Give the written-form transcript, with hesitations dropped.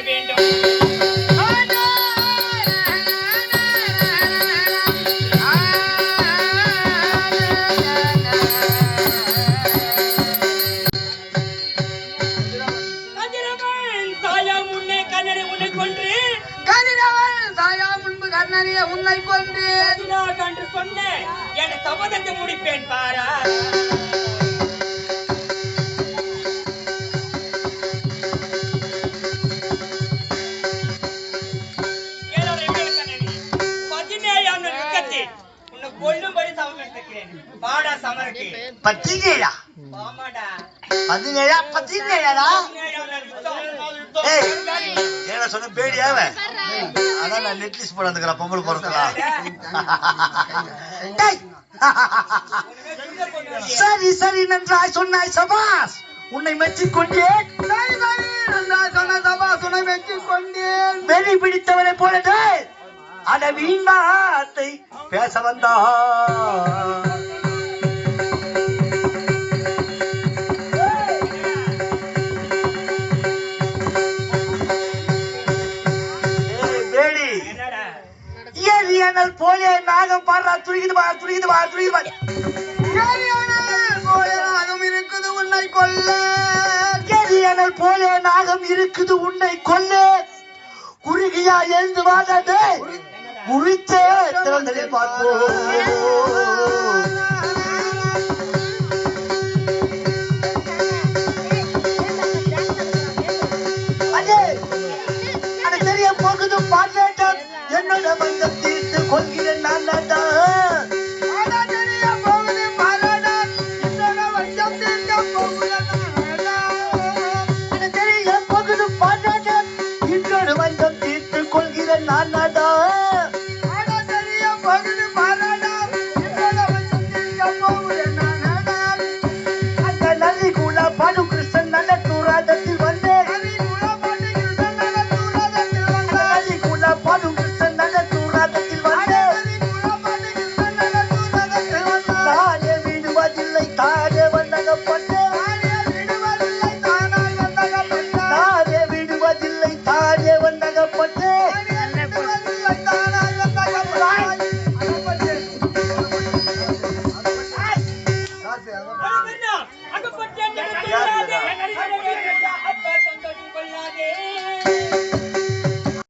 வேண்டும். உன்னை கொன்று என்று சொன்னேன். என் சபதத்தை முடிப்பேன் பாரா. கொல்லும்படி சமர்ப்பிக்கிறேன். பாடா சமரக்கு 17 17 17 ஏடா சொன்ன பேடியாவ அதான் நான் நெட்லிஸ்ட் போட வந்துக்கற பொம்பளை போறதுலாம். சரி சரி நன்றாய் சொன்னாய் சபாஸ், உன்னை மெச்சிக் கொண்டேன். சரி சரி நன்றாய் சொன்ன சபாஸ், உன்னை மெச்சிக் கொண்டேன். வெறி பிடித்தவனை போலவே அட வீணாத்தை பேச வந்தா ஏரியனல் போலே நாகம் பாடுறா. துருகிது பா துருகிது பா துருகிது பா. ஏரியனல் போலே நாகம் இருக்குது உன்னை கொல்ல. ஏரியனல் போலே நாகம் இருக்குது உன்னை கொல்ல. குறுகியா எழுந்து வாடாதே, குறிச்சே திறந்ததை பார்ப்போம். தெரிய போகுது பாட்டாட்டம், என்னோட பந்தம் தீர்த்து கொள்கிறேன் நான் நாட்டான். தெரிய போகுது பாராட்டம், என்னோட பந்தம் தீர்த்து போகிறேன். தெரிய போகுது பாட்டாட்டம், என்னோட பந்தம் தீர்த்து கொள்கிறேன் நான் நாட்டான்.